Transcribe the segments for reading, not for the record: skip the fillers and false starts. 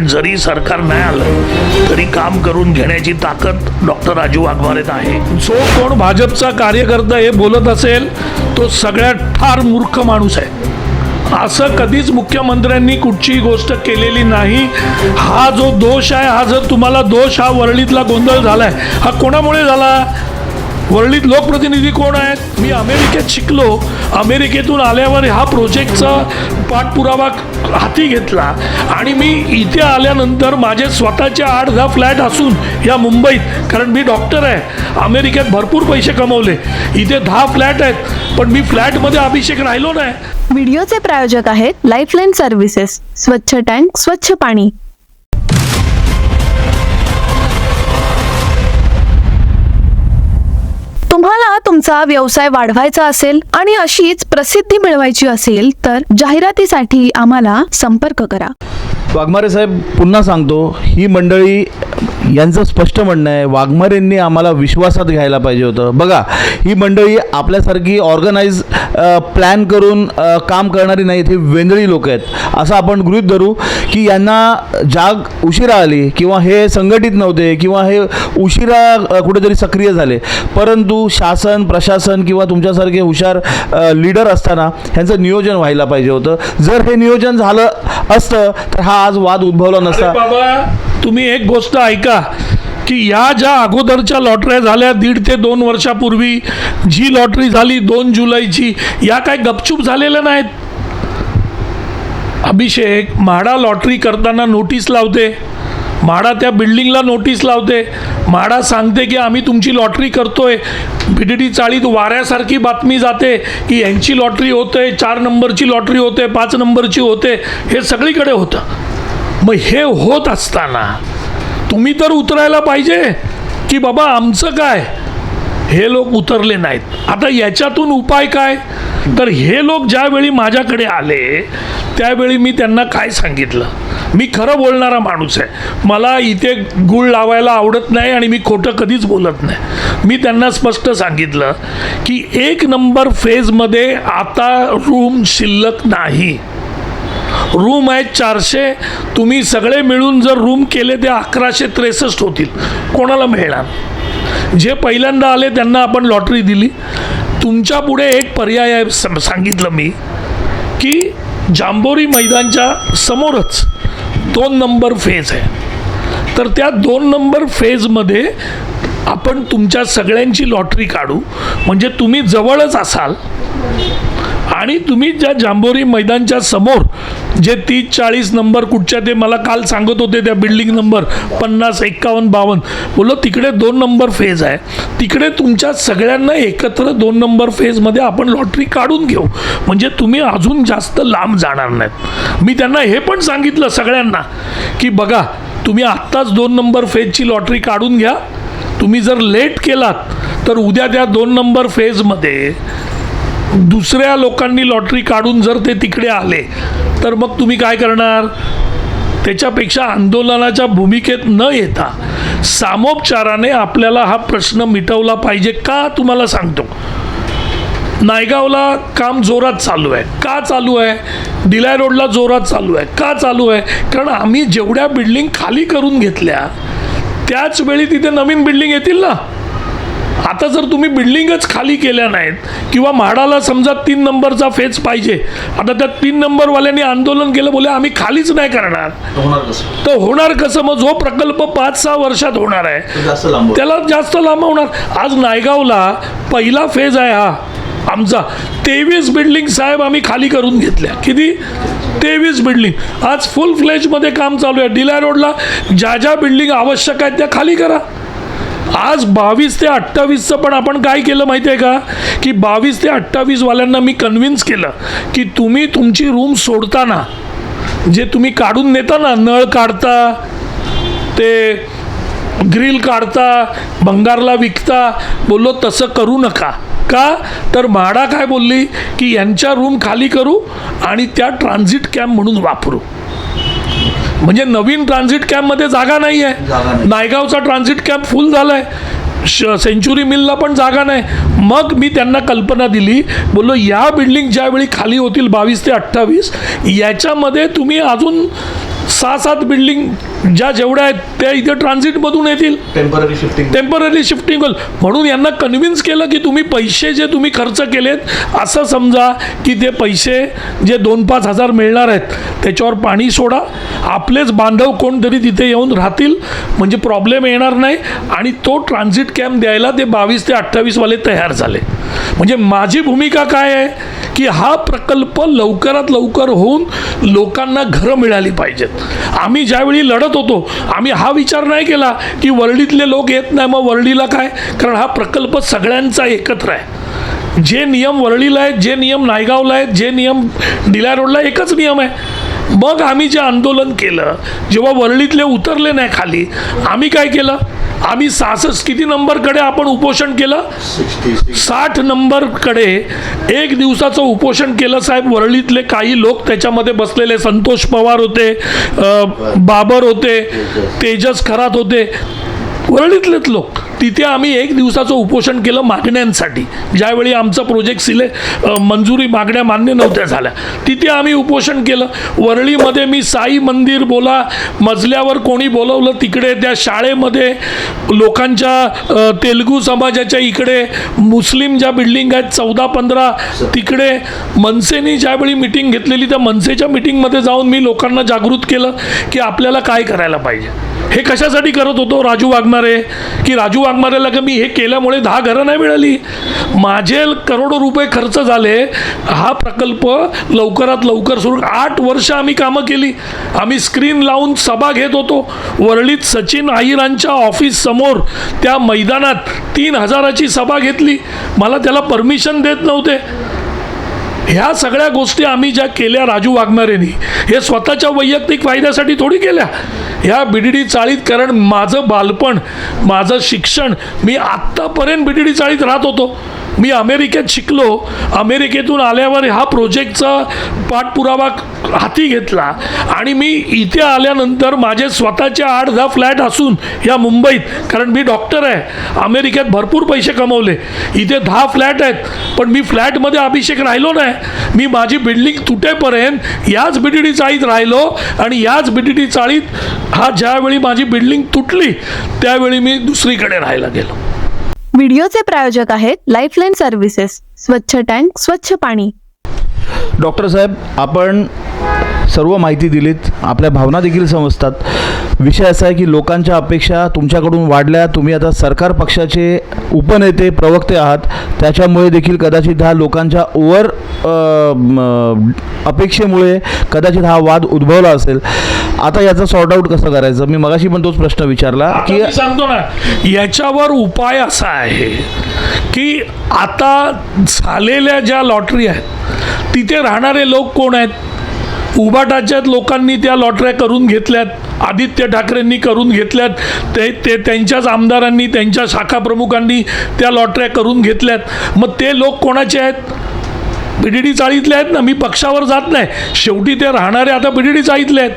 जरी सरकार नाही आलं तरी काम करून घेण्याची ताकद डॉक्टर राजू वाघमारेत आहे. जो कोण भाजपचा कार्यकर्ता हे बोलत असेल तो सगळ्यात फार मूर्ख माणूस आहे. असं कधीच मुख्यमंत्र्यांनी कुठची गोष्ट केलेली नाही. हा जो दोष आहे, हा जर तुम्हाला दोष, हा वरळीतला गोंधळ झालाय, हा कोणामुळे झाला? वरळीत लोकप्रतिनिधी कोण आहेत? मी अमेरिकेत शिकलो. अमेरिकेतून आल्यावर ह्या प्रोजेक्टचा पाठपुरावा हाती घेतला आणि मी इथे आल्यानंतर माझे स्वतःचे 8-10 फ्लॅट असून या मुंबईत, कारण मी डॉक्टर आहे, अमेरिकेत भरपूर पैसे कमवले. इथे 10 फ्लॅट आहेत, पण मी फ्लॅटमध्ये अभिषेक राहिलो नाही. व्हिडिओचे प्रायोजक आहेत लाईफलाईन सर्व्हिसेस, स्वच्छ टँक, स्वच्छ पाणी. तुम्हाला तुमचा व्यवसाय वाढवायचा असेल आणि अशीच प्रसिद्धी मिळवायची असेल तर जाहिरातीसाठी आम्हाला संपर्क करा. वाघमारे साहेब, पुन्हा सांगतो, ही मंडळी यांचं स्पष्ट म्हणणं आहे, वाघमारेंनी आम्हाला विश्वासात घ्यायला पाहिजे होतं. बघा, ही मंडळी आपल्यासारखी ऑर्गनाईज प्लॅन करून काम करणारी नाहीत. हे वेंदळी लोक आहेत असं आपण गृहीत धरू की यांना जाग उशिरा आली किंवा हे संघटित नव्हते किंवा हे उशिरा कुठेतरी सक्रिय झाले. परंतु शासन, प्रशासन किंवा तुमच्यासारखे हुशार लीडर असताना ह्यांचं नियोजन व्हायला पाहिजे होतं. जर हे नियोजन झालं असतं तर हा आज वाद उद्भवला नसता. बाबा, तुम्ही एक गोष्ट ऐका की या ज्या अगोदरच्या लॉटऱ्या झाल्या 1.5 ते 2 वर्षापूर्वी, जी लॉटरी झाली 2 जुलैची, या काय गपचूप झालेल्या नाहीत. अभिषेक, म्हाडा लॉटरी करताना नोटीस लावते, म्हाडा त्या बिल्डिंगला नोटीस लावते, म्हाडा सांगते की आम्ही तुमची लॉटरी करतोय. BDT चाळीत वाऱ्यासारखी बातमी जाते की यांची लॉटरी होते, 4 नंबरची लॉटरी होते, 5 नंबरची होते, हे सगळीकडे होतं. मग हे होत असताना तुम्ही तर उतरायला पाहिजे की बाबा आमचं काय. हे लोक उतरले नाहीत. आता याच्यातून उपाय काय? तर हे लोक ज्यावेळी माझ्याकडे आले त्यावेळी मी त्यांना काय सांगितलं, मी खरं बोलणारा माणूस आहे, मला इथे गुळ लावायला आवडत नाही आणि मी खोटं कधीच बोलत नाही. मी त्यांना स्पष्ट सांगितलं की 1 नंबर फेजमध्ये आता रूम शिल्लक नाही. रूम आहेत 400. तुम्ही सगळे मिळून जर रूम केले ते 1163 होतील. कोणाला मिळणार? जे पहिल्यांदा आले त्यांना आपण लॉटरी दिली. तुमच्या पुढे एक पर्याय आहे, सांगितलं मी, की जांभोरी मैदानच्या समोरच 2 नंबर फेज आहे. तर त्या 2 नंबर फेजमध्ये आपण तुमच्या सगळ्यांची लॉटरी काढू. म्हणजे तुम्ही जवळच असाल आणि तुम्ही ज्या जांभोरी मैदानच्या समोर जे 30-40 नंबर कुठच्या ते मला काल सांगत होते, त्या बिल्डिंग नंबर 50, 51, 52, बोलो तिकडे 2 नंबर फेज आहे, तिकडे तुमच्या सगळ्यांना एकत्र 2 नंबर फेजमध्ये आपण लॉटरी काढून घेऊ. म्हणजे तुम्ही अजून जास्त लांब जाणार नाहीत. मी त्यांना हे पण सांगितलं सगळ्यांना की बघा, तुम्ही आत्ताच 2 नंबर फेजची लॉटरी काढून घ्या. तुम्ही जर लेट केलात तर उद्या त्या 2 नंबर फेजमध्ये दुसऱ्या लोकांनी लॉटरी काढून जर ते तिकडे आले तर मग तुम्ही काय करणार? त्याच्यापेक्षा आंदोलनाच्या भूमिकेत न येता सामोपचाराने आपल्याला हा प्रश्न मिटवला पाहिजे. का तुम्हाला सांगतो, नायगावला काम जोरात चालू आहे. का चालू आहे? दिलाय रोडला जोरात चालू आहे. का चालू आहे? कारण आम्ही जेवढ्या बिल्डिंग खाली करून घेतल्या त्याच वेळी तिथे नवीन बिल्डिंग येतील ना. आता जर तुम्ही बिल्डिंगच खाली केल्या नाहीत किंवा म्हाडाला समजा 3 नंबरचा फेज पाहिजे, आता त्या 3 नंबरवाल्यांनी आंदोलन केलं, बोले आम्ही खालीच नाही करणार, तर होणार कसं? मग जो प्रकल्प 5-6 वर्षात होणार आहे त्याला जास्त लांब होणार. आज नायगावला पहिला फेज आहे हा आमचा, 23 बिल्डिंग साहेब आम्ही खाली करून घेतल्या. किती? 23 बिल्डिंग आज फुल फ्लेजमध्ये काम चालू आहे. दिलाय रोडला ज्या ज्या बिल्डिंग आवश्यक आहेत त्या खाली करा. आज 22 ते 28चं पण आपण काय केलं माहिती आहे का, की 22 ते 28 वाल्यांना मी कन्व्हिन्स केलं की तुम्ही तुमची रूम सोडताना जे तुम्ही काढून नेता ना, नळ काढता, ते ग्रिल काढता, भंगारला विकता, बोललो तसं करू नका. का? तर म्हाडा काय बोलली की यांच्या रूम खाली करू आणि त्या ट्रान्झिट कॅम्प म्हणून वापरू. म्हणजे नवीन ट्रान्झिट कॅम्पमध्ये जागा नाही आहे. नायगावचा ट्रान्झिट कॅम्प फुल झाला आहे, सेंचुरी मिलला पण जागा नाही. मग मी त्यांना कल्पना दिली, बोललो या बिल्डिंग ज्यावेळी खाली होतील 22 ते 28, याच्यामध्ये तुम्ही अजून 6-7 बिल्डिंग जेवढ्या आहेत त्या इथे ट्रान्झिटमधून येतील, टेम्पररी शिफ्टिंग होईल. म्हणून यांना कन्व्हिन्स केलं की तुम्ही पैसे जे तुम्ही खर्च केलेत असं समजा की ते पैसे जे 2-5 हजार मिळणार आहेत त्याच्यावर पाणी सोडा, आपलेच बांधव कोणतरी तिथे येऊन राहतील म्हणजे प्रॉब्लेम येणार नाही. आणि तो ट्रान्झिट कॅम्प द्यायला ते 22 ते 28 वाले तयार झाले. म्हणजे माझी भूमिका काय आहे की हा प्रकल्प लवकरात लवकर होऊन लोकांना घरं मिळाली पाहिजेत. आम्ही ज्यावेळी लढत होतो आम्ही हा विचार नाही केला की वरळीतले लोक येत नाही मग वरळीला काय, कारण हा प्रकल्प सगळ्यांचा एकत्र आहे. जे नियम वरळीला आहेत, जे नियम नायगावला आहेत, जे नियम डिला रोडला एकच नियम आहे. मग आम्ही जे आंदोलन केलं जेव्हा वरळीतले उतरले नाही खाली, आम्ही काय केलं, आम्ही 66 किती नंबरकडे आपण उपोषण केलं, 60 नंबरकडे एक दिवसाचं उपोषण केलं साहेब. वरळीतले काही लोक त्याच्यामध्ये बसलेले, संतोष पवार होते, बाबर होते, तेजस खरात होते, वरळीतलेच लोक. तिथे आम्ही एक दिवसाचं उपोषण केलं मागण्यांसाठी. ज्यावेळी आमचा प्रोजेक्ट मंजुरी मागण्या मान्य नव्हत्या झाल्या तिथे आम्ही उपोषण केलं. वरळीमध्ये मी साई मंदिर बोला, मजल्यावर कोणी बोलवलं तिकडे, त्या शाळेमध्ये लोकांच्या तेलुगू समाजाच्या इकडे, मुस्लिम ज्या बिल्डिंग आहेत 14-15 तिकडे, मनसेनी ज्यावेळी मिटिंग घेतलेली त्या मनसेच्या मिटिंगमध्ये जाऊन मी लोकांना जागृत केलं की आपल्याला काय करायला पाहिजे. हे कशासाठी करत होतो राजू वाघमारे, की राजू वाघमारेला का मी हे केल्यामुळे 10 घरं नाही मिळाली, माझे करोडो रुपये खर्च झाले. हा प्रकल्प लवकरात लवकर सुरू, 8 वर्ष आम्ही कामं केली. आम्ही स्क्रीन लावून सभा घेत होतो. वरळीत सचिन अहिरांच्या ऑफिस समोर त्या मैदानात 3000ची सभा घेतली. मला त्याला परमिशन देत नव्हते. ह्या सगळ्या गोष्टी आम्ही ज्या केल्या राजू वाघमारेंनी, हे स्वतःच्या वैयक्तिक फायद्यासाठी थोडी केल्या. ह्या BDD चाळीत, कारण माझं बालपण, माझं शिक्षण, मी आत्तापर्यंत BDD चाळीत राहत होतो. मी अमेरिकेत शिकलो. अमेरिकेतून आल्यावर हा प्रोजेक्टचा पाठपुरावा हाती घेतला आणि मी इथे आल्यानंतर माझे स्वतःचे 8-10 फ्लॅट असून या मुंबईत, कारण मी डॉक्टर आहे, अमेरिकेत भरपूर पैसे कमवले. इथे 10 फ्लॅट आहेत, पण मी फ्लॅटमध्ये अभिषेक राहिलो नाही. मी माझी बिल्डिंग तुटेपर्यंत याच BDD चाळीत राहिलो आणि याच BDD चाळीत हा ज्यावेळी माझी बिल्डिंग तुटली त्यावेळी मी दुसरीकडे राहायला गेलो. व्हिडिओचे प्रायोजक आहेत लाईफलाईन सर्व्हिसेस, स्वच्छ टँक, स्वच्छ पाणी. डॉक्टर साहेब, आपण सर्व माहिती दिलीत, आपल्या भावना देखील समजतात. विषय असा आहे की लोकांच्या अपेक्षा तुमच्याकडून वाढल्या. तुम्ही आता सरकार पक्षाचे उपनेते, प्रवक्ते आहात, त्याच्यामुळे देखील कदाचित हा लोकांच्या अपेक्षेमुळे कदाचित हा वाद उद्भवला असेल. आता याचा सॉर्ट आऊट कसं करायचं? मी मगाशी पण तोच प्रश्न विचारला की सांगतो ना, याच्यावर उपाय असा आहे की आता झालेल्या ज्या लॉटरी आहेत तिथे राहणारे लोक कोण आहेत? उबाटाच्या लोकांनी त्या लॉटऱ्या करून घेतल्यात, आदित्य ठाकरेंनी करून घेतल्यात, ते त्यांच्याच आमदारांनी, त्यांच्या शाखा प्रमुखांनी त्या लॉटऱ्या करून घेतल्यात. मग ते लोक कोणाचे आहेत? BDD चाळीतले आहेत ना. मी पक्षावर जात नाही, शेवटी ते राहणारे आता BDD चाळीतले आहेत.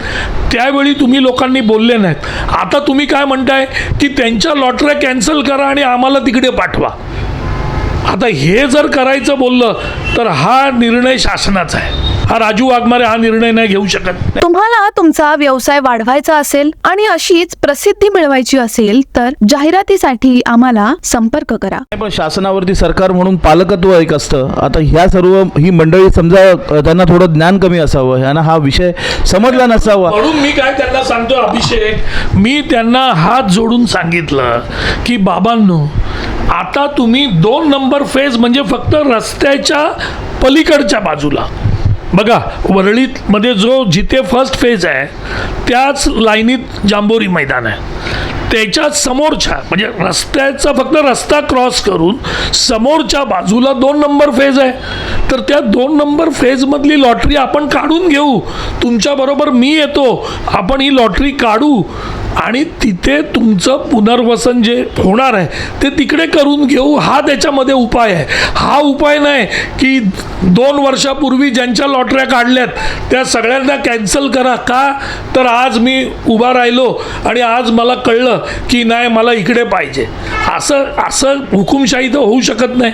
त्यावेळी तुम्ही लोकांनी बोलले नाहीत. आता तुम्ही काय म्हणताय की त्यांच्या लॉटऱ्या कॅन्सल करा आणि आम्हाला तिकडे पाठवा. आता हे जर करायचं बोललं तर हा निर्णय शासनाचा आहे. हा राजू वाघमारे हा निर्णय नाही घेऊ शकत. तुम्हाला तुमचा व्यवसाय वाढवायचा असेल आणि अशीच प्रसिद्धी मिळवायची असेल तर जाहिरातीसाठी आम्हाला संपर्क करा. पण शासनावरती सरकार म्हणून पालकत्व एक असतं. आता ह्या सर्व ही मंडळी समजा त्यांना थोडं ज्ञान कमी असावं, ह्यांना हा विषय समजला नसावा. म्हणून मी काय त्यांना सांगतो अभिषेक, मी त्यांना हात जोडून सांगितलं की बाबांनो, आता तुम्ही 2 नंबर फेज म्हणजे फक्त रस्त्याच्या पलीकडच्या बाजूला बघा, वरळीमध्ये जिथे फर्स्ट फेज आहे त्याच लाईनीत जांभोरी मैदान आहे, त्याच्याच समोरच्या म्हणजे रस्त्याचा फक्त रस्ता क्रॉस करून समोरच्या बाजूला 2 नंबर फेज आहे. तर त्या 2 नंबर फेजमधली लॉटरी आपण काढून घेऊ. तुमच्याबरोबर मी येतो, आपण ही लॉटरी काढू आणि तिथे तुमचं पुनर्वसन जे होणार आहे ते तिकडे करून घेऊ. हा त्याच्यामध्ये उपाय आहे. हा उपाय नाही की 2 वर्षापूर्वी ज्यांच्या लॉटऱ्या काढल्यात त्या सगळ्यांना कॅन्सल करा. का तर आज मी उभा राहिलो आणि आज मला कळलं की नाही, मला इकडे पाहिजे. असं हुकुमशाही तर होऊ शकत नाही.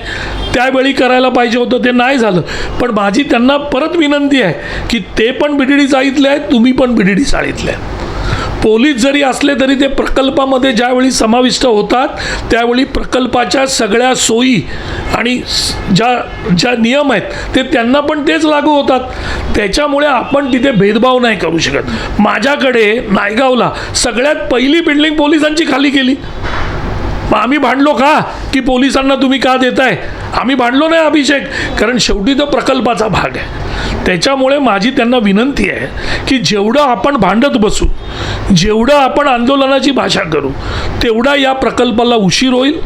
त्यावेळी करायला पाहिजे होतं, ते नाही झालं. झालं. पण माझी त्यांना परत विनंती आहे की ते पण BDD चाळीतले आहेत, तुम्ही पण BDD चाळीतले आहेत. पोलीस जरी असले तरी ते प्रकल्पामध्ये ज्यावेळी समाविष्ट होतात त्यावेळी प्रकल्पाच्या सगळ्या सोयी आणि ज्या नियम आहेत ते त्यांना पण तेच लागू होतात. त्याच्यामुळे आपण तिथे भेदभाव नाही करू शकत. माझ्याकडे नायगावला सगळ्यात पहिली बिल्डिंग पोलिसांची खाली केली. मग आम्ही भांडलो का की पोलिसांना तुम्ही का देताय? आम्ही भांडलो नाही अभिषेक, कारण शेवटी तो प्रकल्पाचा भाग आहे. त्याच्यामुळे माझी त्यांना विनंती आहे की जेवढं आपण भांडत बसू, जेवढं आपण आंदोलनाची भाषा करू, तेवढा या प्रकल्पाला उशीर होईल.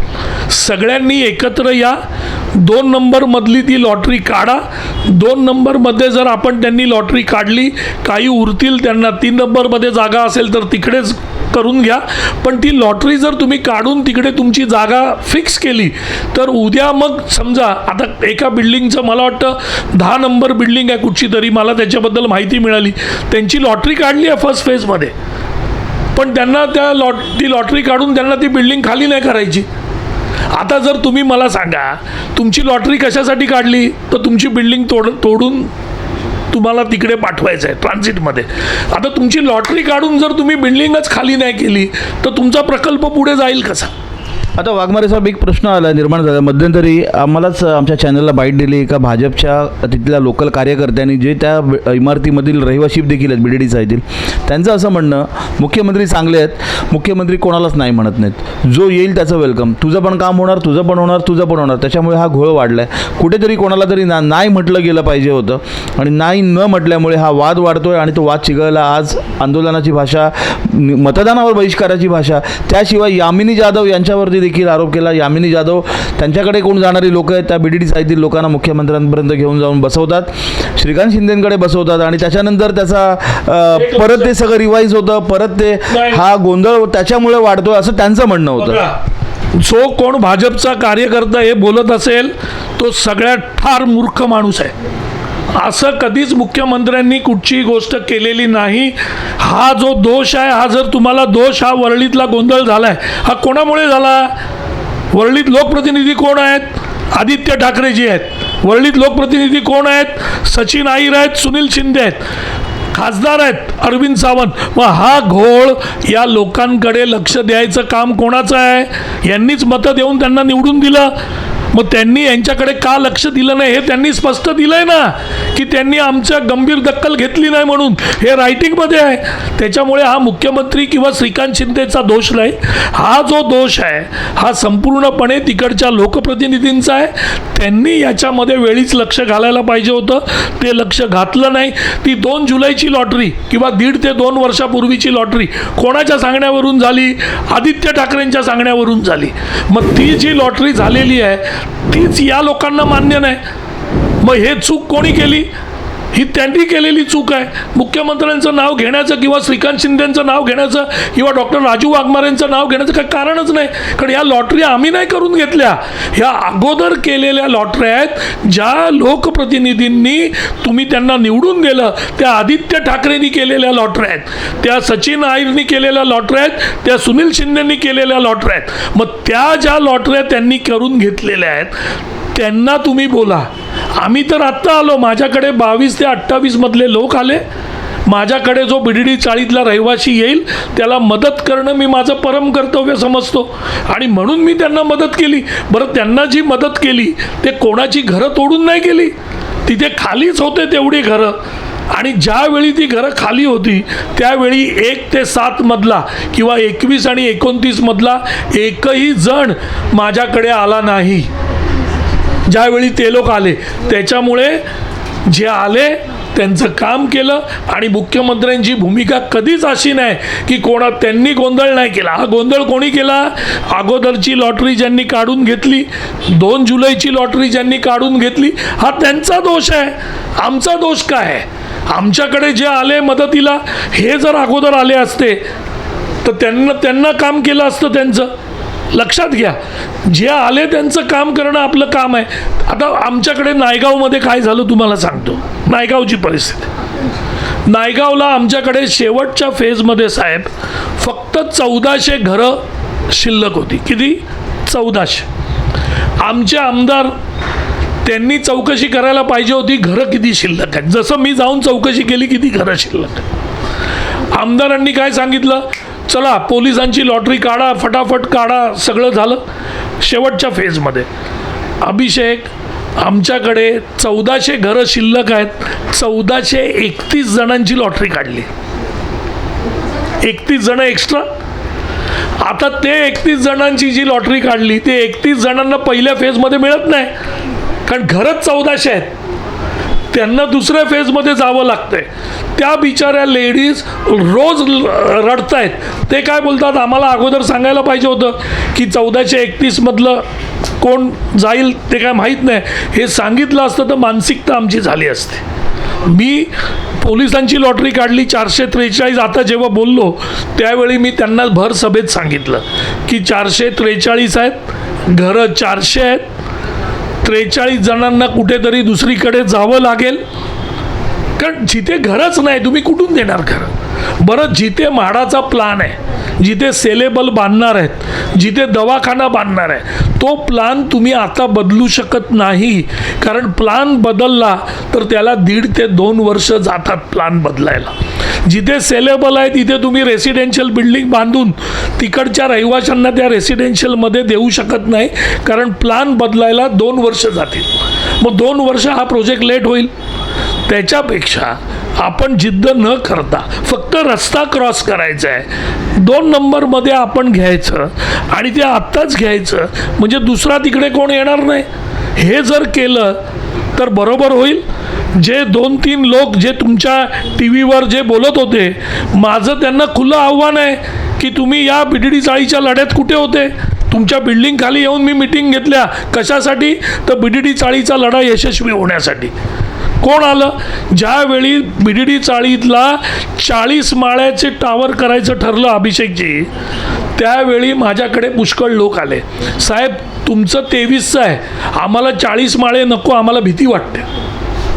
सगळ्यांनी एकत्र या. 2 नंबरमधली ती लॉटरी काढा. 2 नंबरमध्ये जर आपण त्यांनी लॉटरी काढली, काही उरतील त्यांना 3 नंबरमध्ये जागा असेल तर तिकडेच करून घ्या. पण ती लॉटरी जर तुम्ही काढून तिकडे तुमची जागा फिक्स केली तर उद्या मग समजा आता एका बिल्डिंगचं मला वाटतं 10 नंबर बिल्डिंग आहे कुठची तरी, मला त्याच्याबद्दल माहिती मिळाली. त्यांची लॉटरी काढली आहे फर्स्ट फेजमध्ये, पण त्यांना ती लॉटरी काढून त्यांना ती बिल्डिंग खाली नाही करायची. आता जर तुम्ही मला सांगा तुमची लॉटरी कशासाठी काढली, तर तुमची बिल्डिंग तोडून तुम्हाला तिकडे पाठवायचं आहे ट्रान्झिटमध्ये. आता तुमची लॉटरी काढून जर तुम्ही बिल्डिंगच खाली नाही केली तर तुमचा प्रकल्प पुढे जाईल कसा? आता वाघमारे साहेब, एक प्रश्न आला निर्माण झाला. मध्यंतरी आम्हालाच आमच्या चॅनलला बाईट दिली का भाजपच्या तिथल्या लोकल कार्यकर्त्यांनी जे त्या इमारतीमधील रहिवाशी देखील आहेत BDD चाळीतील, त्यांचं असं म्हणणं मुख्यमंत्री चांगले आहेत, मुख्यमंत्री कोणालाच नाही म्हणत नाहीत, जो येईल त्याचं वेलकम, तुझं पण काम होणार, तुझं पण होणार, तुझं पण होणार. त्याच्यामुळे हा घोळ वाढला आहे. कुठेतरी कोणाला तरी नाही म्हटलं गेलं पाहिजे होतं आणि नाही न म्हटल्यामुळे हा वाद वाढतोय आणि तो वाद चिघळला. आज आंदोलनाची भाषा, मतदानावर बहिष्काराची भाषा, त्याशिवाय यामिनी जाधव यांच्यावरती देखील आरोप केला. यामिनी जाधव त्यांच्याकडे कोण जाणारी लोक आहेत त्या BDD चाळीतील लोकांना मुख्यमंत्र्यांपर्यंत घेऊन जाऊन बसवतात, श्रीकांत शिंदेंकडे बसवतात आणि त्याच्यानंतर त्याचा परत ते सगळं रिवाईज होतं, परत ते हा गोंधळ त्याच्यामुळे वाढतोय असं त्यांचं म्हणणं होतं. जो कोण भाजपचा कार्यकर्ता हे बोलत असेल तो सगळ्यात फार मूर्ख माणूस आहे. असं कधीच मुख्यमंत्र्यांनी कुठची गोष्ट केलेली नाही. हा जो दोष आहे, हा जर तुम्हाला दोष हा वरळीतला गोंधळ झाला आहे, हा कोणामुळे झाला? वरळीत लोकप्रतिनिधी कोण आहेत? आदित्य ठाकरेजी आहेत. वरळीत लोकप्रतिनिधी कोण आहेत? सचिन आईर आहेत, सुनील शिंदे आहेत, खासदार आहेत अरविंद सावंत. मग हा घोळ या लोकांकडे लक्ष द्यायचं काम कोणाचं आहे? यांनीच मतं देऊन त्यांना निवडून दिलं. मग त्यांनी यांच्याकडे का लक्ष दिलं नाही हे त्यांनी स्पष्ट दिलंय ना, की त्यांनी आमच्या गंभीर दखल घेतली नाही म्हणून. हे रायटिंगमध्ये आहे. त्याच्यामुळे हा मुख्यमंत्री किंवा श्रीकांत शिंदेचा दोष नाही. हा जो दोष आहे हा संपूर्णपणे तिकडच्या लोकप्रतिनिधींचा आहे. त्यांनी याच्यामध्ये वेळीच लक्ष घालायला पाहिजे होतं, ते लक्ष घातलं नाही. ती 2 जुलैची लॉटरी किंवा 1.5 ते 2 वर्षापूर्वीची लॉटरी कोणाच्या सांगण्यावरून झाली? आदित्य ठाकरेंच्या सांगण्यावरून झाली. मग ती जी लॉटरी झालेली आहे तीच या लोकांना मान्य नाही. मग हे चूक कोणी केली? ही त्यांनी केलेली चूक आहे. मुख्यमंत्र्यांचं नाव घेण्याचं किंवा श्रीकांत शिंदेंचं नाव घेण्याचं किंवा डॉक्टर राजू वाघमारेंचं नाव घेण्याचं काही कारणच नाही. कारण या लॉटरी आम्ही नाही करून घेतल्या, ह्या अगोदर केलेल्या लॉटऱ्या आहेत. ज्या लोकप्रतिनिधींनी तुम्ही त्यांना निवडून दिलं त्या आदित्य ठाकरेंनी केलेल्या लॉटऱ्या आहेत, त्या सचिन आईरनी केलेल्या लॉटऱ्या आहेत, त्या सुनील शिंदेंनी केलेल्या लॉटऱ्या आहेत. मग त्या ज्या लॉटऱ्या त्यांनी करून घेतलेल्या आहेत त्यांना तुम्ही बोला. आम्ही तर आत्ता आलो, माझ्याकडे 22 ते 28 मधले लोक आले. माझ्याकडे जो BDD चाळीतला रहिवासी येईल त्याला मदत करणं मी माझं परम कर्तव्य समजतो आणि म्हणून मी त्यांना मदत केली. बरं, त्यांना जी मदत केली ते कोणाची घरं तोडून नाही केली, तिथे खालीच होते तेवढी घरं. आणि ज्यावेळी ती घरं खाली होती त्यावेळी 1 ते 7 मधला किंवा 21 आणि 29 मधला एकही जण माझ्याकडे आला नाही ज्यावेळी ते लोक आले. त्याच्यामुळे जे आले त्यांचं काम केलं आणि मुख्यमंत्र्यांची भूमिका कधीच अशी नाही की त्यांनी गोंधळ नाही केला. हा गोंधळ कोणी केला? अगोदरची लॉटरी ज्यांनी काढून घेतली, 2 जुलैची लॉटरी ज्यांनी काढून घेतली, हा त्यांचा दोष आहे. आमचा दोष काय आहे? आमच्याकडे जे आले मदतीला हे जर अगोदर आले असते तर त्यांना काम केलं असतं त्यांचं. लक्षात घ्या, जे आले त्यांचं काम करणं आपलं काम आहे. आता आमच्याकडे नायगावमध्ये काय झालं तुम्हाला सांगतो. नायगावची परिस्थिती, नायगावला आमच्याकडे शेवटच्या फेजमध्ये साहेब फक्त 1400 घरं शिल्लक होती. किती? 1400. आमचे आमदार त्यांनी चौकशी करायला पाहिजे होती घरं किती शिल्लक आहेत. जसं मी जाऊन चौकशी केली किती घरं शिल्लक आहेत. आमदारांनी काय सांगितलं, चला पोलिसांची लॉटरी काढा, फटाफट काढा. सगळं झालं. शेवटच्या फेजमध्ये अभिषेक, आमच्याकडे 1400 घरं शिल्लक आहेत. 1431 जणांची लॉटरी काढली. 31 जण एक्स्ट्रा. आता ते 31 जणांची जी लॉटरी काढली ते 31 जणांना पहिल्या फेजमध्ये मिळत नाही, कारण घरच 1400 आहेत. त्यांना दुसऱ्या फेजमध्ये जावं लागतंय. त्या बिचाऱ्या लेडीज रोज रडतायत. ते काय बोलतात, आम्हाला अगोदर सांगायला पाहिजे होतं की 1431 मधलं कोण जाईल ते काय माहीत नाही. हे सांगितलं असतं तर मानसिकता आमची झाली असते. मी पोलिसांची लॉटरी काढली 443. आता जेव्हा बोललो त्यावेळी मी त्यांना भर सभेत सांगितलं की 443 आहेत, घरं 400 आहेत. 43 जणांना कुठेतरी दुसरीकडे जावं लागेल, कारण जिथे घरच नाही तुम्ही कुठून देणार घरं. बरं, जिथे म्हाडाचा प्लान आहे, जिथे सेलेबल बांधणार आहेत, जिथे दवाखाना बांधणार आहे, तो प्लान तुम्ही आता बदलू शकत नाही. कारण प्लान बदलला तर त्याला 1.5 ते 2 वर्ष जातात प्लान बदलायला. जिथे सेलेबल आहे तिथे तुम्ही रेसिडेन्शियल बिल्डिंग बांधून तिकडच्या रहिवाशांना त्या रेसिडेन्शियलमध्ये देऊ शकत नाही, कारण प्लान बदलायला 2 वर्ष जातील. मग 2 वर्ष हा प्रोजेक्ट लेट होईल. त्याच्यापेक्षा आपण जिद्द न करता फक्त रस्ता क्रॉस करायचा आहे. 2 नंबरमध्ये आपण घ्यायचं आणि ते आत्ताच घ्यायचं, म्हणजे दुसरा तिकडे कोण येणार नाही. हे जर केलं तर बरोबर होईल. जे 2-3 लोक जे तुमच्या टी व्हीवर जे बोलत होते, माझं त्यांना खुलं आव्हान आहे की तुम्ही या BDD चाळीच्या लढ्यात कुठे होते. तुमच्या बिल्डिंग खाली येऊन मी मिटिंग घेतल्या. कशासाठी? तर BDD चाळीचा लढा यशस्वी होण्यासाठी. कोण आलं? ज्यावेळी BDD चाळीतला 40 माळ्याचे टावर करायचं ठरलं अभिषेकजी, त्यावेळी माझ्याकडे पुष्कळ लोक आले. साहेब तुमचं 23चं आहे, आम्हाला 40 माळे नको, आम्हाला भीती वाटते.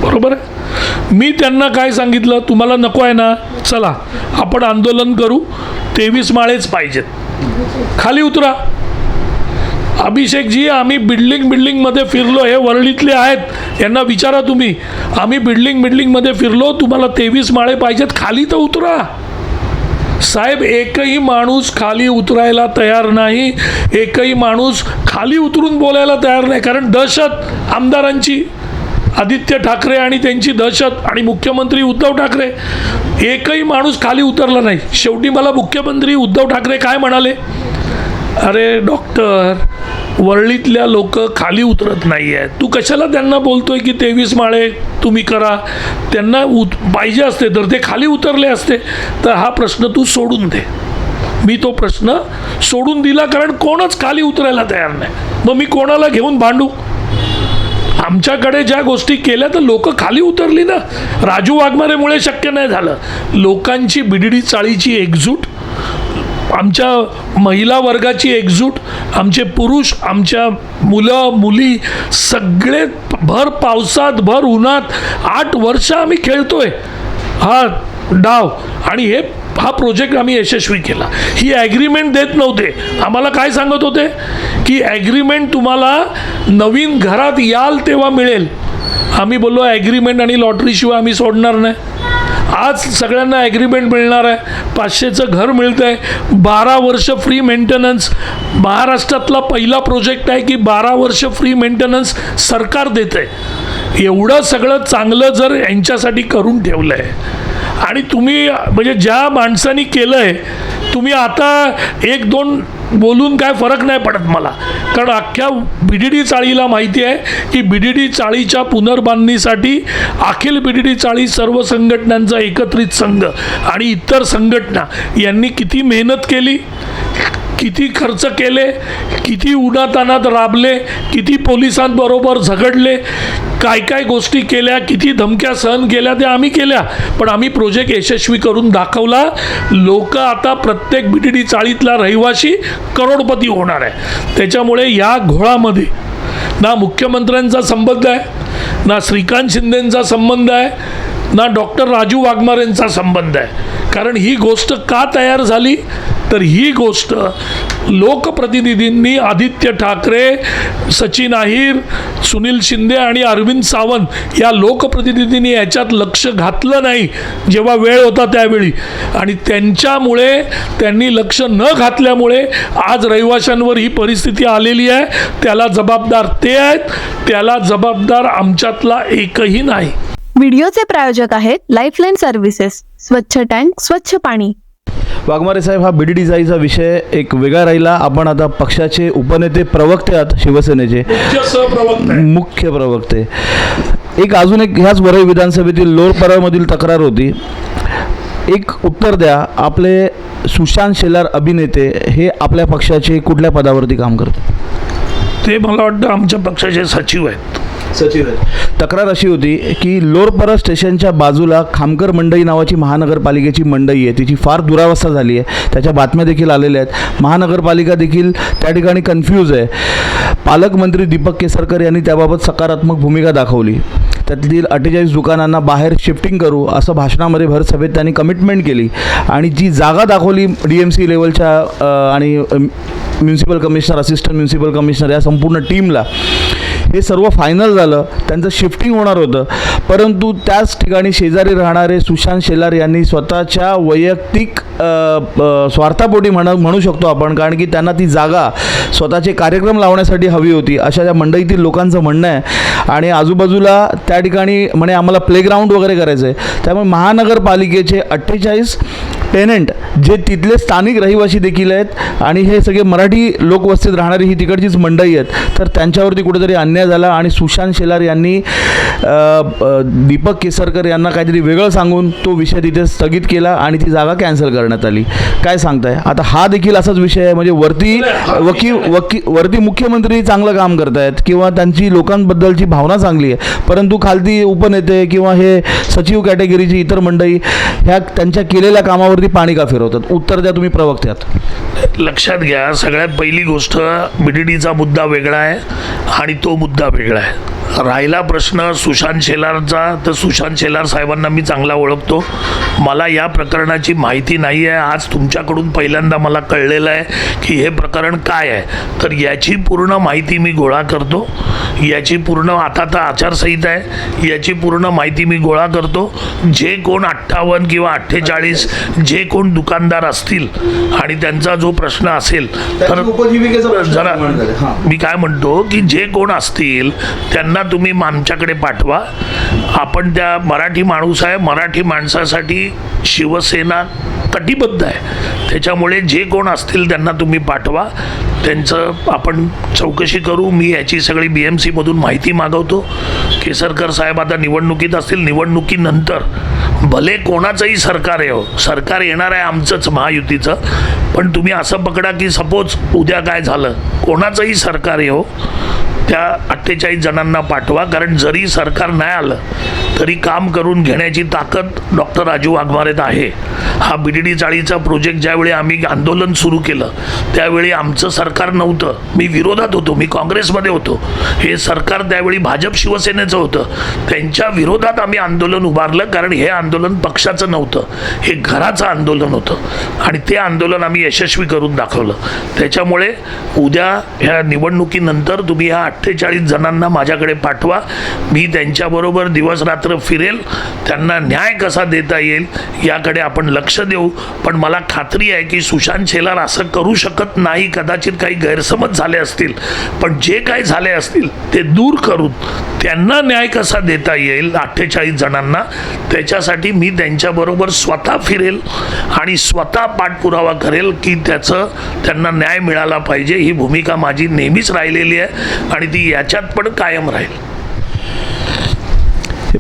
बरोबर आहे. मी त्यांना काय सांगितलं, तुम्हाला नको आहे ना, चला आपण आंदोलन करू, 23 माळेच पाहिजेत, खाली उतरा. अभिषेकजी आम्ही बिल्डिंगमध्ये फिरलो, हे वरळीतले आहेत, यांना विचारा तुम्ही. आम्ही बिल्डिंगमध्ये फिरलो, तुम्हाला 23 माळे पाहिजेत, खाली तर उतरा. साहेब एकही माणूस खाली उतरायला तयार नाही. एकही माणूस खाली उतरून बोलायला तयार नाही, कारण दहशत आमदारांची, आदित्य ठाकरे आणि त्यांची दहशत, आणि मुख्यमंत्री उद्धव ठाकरे. एकही माणूस खाली उतरला नाही. शेवटी मला मुख्यमंत्री उद्धव ठाकरे काय म्हणाले, अरे डॉक्टर, वरळीतल्या लोक खाली उतरत नाही आहेत, तू कशाला त्यांना बोलतोय की 23 माळे तुम्ही करा. त्यांना पाहिजे असते तर ते खाली उतरले असते. तर हा प्रश्न तू सोडून दे. मी तो प्रश्न सोडून दिला, कारण कोणच खाली उतरायला तयार नाही. मग मी कोणाला घेऊन भांडू? आमच्याकडे ज्या गोष्टी केल्या तर लोक खाली उतरली ना. राजू वाघमारेमुळे शक्य नाही झालं. लोकांची BDD चाळीची एकजूट, आमच्या महिला वर्गाची एकजूट, आमचे पुरुष, आमच्या मुलं मुली सगळे भर पावसात भर उन्हात 8 वर्ष आम्ही खेळतोय हा डाव, आणि हा प्रोजेक्ट आम्ही यशस्वी केला. ही ॲग्रीमेंट देत नव्हते. आम्हाला काय सांगत होते की ॲग्रीमेंट तुम्हाला नवीन घरात याल तेव्हा मिळेल. आम्ही बोललो ॲग्रीमेंट आणि लॉटरीशिवाय आम्ही सोडणार नाही. आज सगळ्यांना ॲग्रीमेंट मिळणार आहे. 500चं घर मिळतं आहे. 12 वर्ष फ्री मेंटेनन्स. महाराष्ट्रातला पहिला प्रोजेक्ट आहे की 12 वर्ष फ्री मेंटेनन्स सरकार देतं आहे. एवढं सगळं चांगलं जर यांच्यासाठी करून ठेवलं आहे, आणि तुम्ही म्हणजे ज्या माणसांनी केलं आहे, तुम्ही आता 1-2 बोलून काय फरक नाही पडत मला, कारण अख्ख्या BDD चाळीला माहिती आहे की BDD चाळीच्या पुनर्बांधणीसाठी अखिल BDD चाळी सर्व संघटनांचा एकत्रित संघ आणि इतर संघटना यांनी किती मेहनत केली, किती खर्च केले, किती उन्हातान्हात राबले, किती पोलिसांबरोबर झगडले, काय काय गोष्टी केल्या, किती धमक्या सहन केल्या, त्या आम्ही केल्या. पण आम्ही प्रोजेक्ट यशस्वी करून दाखवला. लोक आता प्रत्येक BDD चाळीतला रहिवाशी करोडपती होणार आहे. त्याच्यामुळे या घोळामध्ये ना मुख्यमंत्र्यांचा संबंध आहे, ना श्रीकांत शिंदेंचा संबंध आहे, ना डॉक्टर राजू वाघमारेंचा संबंध आहे. कारण ही गोष्ट का तयार झाली, तर ही गोष्ट लोकप्रतिनिधींनी आदित्य ठाकरे, सचिन अहिर, सुनील शिंदे आणि अरविंद सावंत या लोकप्रतिनिधींनी याच्यात लक्ष घातलं नाही जेव्हा वेळ होता त्यावेळी, आणि त्यांच्यामुळे त्यांनी लक्ष न घातल्यामुळे आज रहिवाशांवर ही परिस्थिती आलेली आहे. त्याला जबाबदार ते आहेत, त्याला जबाबदार आमच्यातला एकही नाही. व्हिडिओचे प्रायोजक आहेत लाईफलाईन सर्व्हिसेस, स्वच्छ टँक स्वच्छ पाणी. वाघमारे साहेब, हा BDD जाईचा विषय एक वेगळा राहिला. आपण आता पक्षाचे उपनेते प्रवक्ते आहात, शिवसेनेचे मुख्य प्रवक्ते. अजून एक ह्याच वरळी विधानसभेतील लोअर परळमधील तक्रार होती. एक उत्तर द्या, आपले सुशांत शेलार अभिनेते हे आपल्या पक्षाचे कुठल्या पदावरती काम करतात? ते मला वाटतं आमच्या पक्षाचे सचिव आहेत. सचिव आहेत. तक्रार अशी होती की लोअर परळ स्टेशनच्या बाजूला खामकर मंडई नावाची महानगरपालिकेची मंडई आहे, तिची फार दुरावस्था झाली आहे. त्याच्या बातम्या देखील आलेल्या आहेत. महानगरपालिका देखील त्या ठिकाणी कन्फ्यूज आहे. पालकमंत्री दीपक केसरकर यांनी त्याबाबत सकारात्मक भूमिका दाखवली. त्यातील 48 दुकानांना बाहेर शिफ्टिंग करू असं भाषणामध्ये भर सभेत त्यांनी कमिटमेंट केली, आणि जी जागा दाखवली DMC लेवलच्या आणि municipal commissioner, assistant municipal commissioner या संपूर्ण टीमला, हे सर्व फायनल झालं. त्यांचं शिफ्टिंग होणार होतं, परंतु त्याच ठिकाणी शेजारी राहणारे सुशांत शेलार यांनी स्वतःच्या वैयक्तिक स्वार्थापोटी म्हणू शकतो आपण, कारण की त्यांना ती जागा स्वतःचे कार्यक्रम लावण्यासाठी हवी होती, अशा त्या मंडईतील लोकांचं म्हणणं आहे. आणि आजूबाजूला त्या ठिकाणी म्हणे आम्हाला प्लेग्राऊंड वगैरे करायचं आहे. त्यामुळे महानगरपालिकेचे 48 टेनंट जे तिथले स्थानिक रहिवासी देखील आहेत, आणि हे सगळे मराठी लोकवस्तीत राहणारी ही तिकडचीच मंडई आहेत, तर त्यांच्यावरती कुठेतरी अन्याय झाला. आणि सुशांत शेलार यांनी दीपक केसरकर यांना काहीतरी वेगळं सांगून तो विषय तिथे स्थगित केला आणि ती जागा कॅन्सल करण्यात आली. काय सांगताय? आता हा देखील असाच विषय आहे, म्हणजे वरती मुख्यमंत्री चांगलं काम करतायत किंवा त्यांची लोकांबद्दलची भावना चांगली आहे, परंतु खालती उपनेते किंवा हे सचिव कॅटेगरीची इतर मंडळी ह्या त्यांच्या केलेल्या कामावरती पाणी का फिरवतात? उत्तर द्या, तुम्ही प्रवक्ते आहात. लक्षात घ्या, सगळ्यात पहिली गोष्ट BDDचा मुद्दा वेगळा आहे आणि तो मुद्दा वेगळा आहे. राहिला प्रश्न सुशांत शेलारचा, तर सुशांत शेलार साहेबांना मी चांगला ओळखतो. मला या प्रकरणाची माहिती नाही आहे. आज तुमच्याकडून पहिल्यांदा मला कळलेलं आहे की हे प्रकरण काय आहे, तर याची पूर्ण माहिती मी गोळा करतो. याची पूर्ण, आता तर आचारसंहिता आहे, याची पूर्ण माहिती मी गोळा करतो. जे कोण 58 किंवा 48 जे कोण दुकानदार असतील आणि त्यांचा जो प्रश्न असेल, तर जरा मी काय म्हणतो की जे कोण असतील त्यांना तुम्ही आमच्याकडे पाठवा. आपण त्या मराठी माणूस आहे, मराठी माणसासाठी शिवसेना कटिबद्ध आहे. त्याच्यामुळे जे कोण असतील त्यांना तुम्ही पाठवा, त्यांचं आपण चौकशी करू. मी याची सगळी BMCमधून माहिती मागवतो. केसरकर साहेब आता निवडणुकीत असतील, निवडणुकीनंतर भले कोणाचंही सरकार आहे, सरकार येणार आहे आमचंच महायुतीचं, पण तुम्ही असं पकडा की सपोज उद्या काय झालं, कोणाचंही सरकार आहे, त्या 48 जणांना पाठवा. कारण जरी सरकार नाही आलं तरी काम करून घेण्याची ताकद डॉक्टर राजू वाघमारेत आहे. हा BDD चाळीचा प्रोजेक्ट ज्यावेळी आम्ही आंदोलन सुरू केलं त्यावेळी आमचं सरकार नव्हतं, मी विरोधात होतो, मी काँग्रेसमध्ये होतो. हे सरकार त्यावेळी भाजप शिवसेनेचं होतं, त्यांच्या विरोधात आम्ही आंदोलन उभारलं, कारण हे आंदोलन पक्षाचं नव्हतं, हे घराचं आंदोलन होतं आणि ते आंदोलन आम्ही यशस्वी करून दाखवलं. त्याच्यामुळे उद्या ह्या निवडणुकीनंतर तुम्ही ह्या 48 जणांना माझ्याकडे पाठवा. मी त्यांच्याबरोबर दिवस रात्र फिरेल, त्यांना न्याय कसा देता येईल याकडे आपण लक्ष देऊ. पण मला खात्री आहे की सुशांत शेलार असं करू शकत नाही. कदाचित काही गैरसमज झाले असतील, पण जे काही झाले असतील ते दूर करून त्यांना न्याय कसा देता येईल 48 जणांना, त्याच्यासाठी मी त्यांच्याबरोबर स्वतः फिरेल आणि स्वतः पाठपुरावा करेल की त्यांना न्याय मिळाला पाहिजे. ही भूमिका माझी नेहमीच राहिलेली आहे आणि ती याच्यात पण कायम राहील.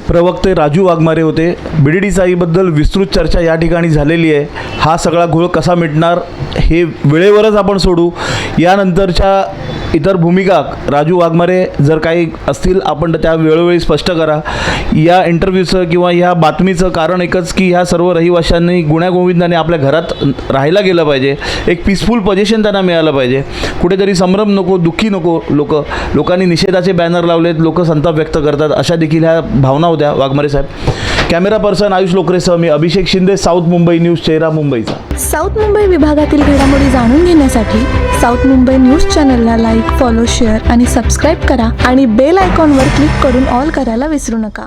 प्रवक्ते राजू वाघमारे होते. BDD चाळीबद्दल विस्तृत चर्चा या ठिकाणी झालेली आहे. हा सगळा घोळ कसा मिटणार हे वेळेवरच आपण सोडू. यानंतरच्या इतर भूमिका राजू वाघमारे जर काही असतील आपण त्या वेळोवेळी स्पष्ट करा. या इंटरव्ह्यूचं किंवा ह्या बातमीचं कारण एकच की ह्या सर्व रहिवाशांनी गुण्यागोविंदाने आपल्या घरात राहायला गेलं पाहिजे, एक पीसफुल पोझिशन त्यांना मिळालं पाहिजे. कुठेतरी संभ्रम नको, दुःखी नको. लोकांनी निषेधाचे बॅनर लावलेत, लोक संताप व्यक्त करतात, अशा देखील ह्या भावना होत्या वाघमारे साहेब. कॅमेरा पर्सन आयुष लोकरेसह मी अभिषेक शिंदे, साऊथ मुंबई न्यूज, चेहरा मुंबईचा. साऊथ मुंबई विभागातील घडामोडी जाणून घेण्यासाठी साऊथ मुंबई न्यूज चॅनलला लाईक, फॉलो, शेअर आणि सबस्क्राईब करा आणि बेल आयकॉनवर क्लिक करून ऑल करायला विसरू नका.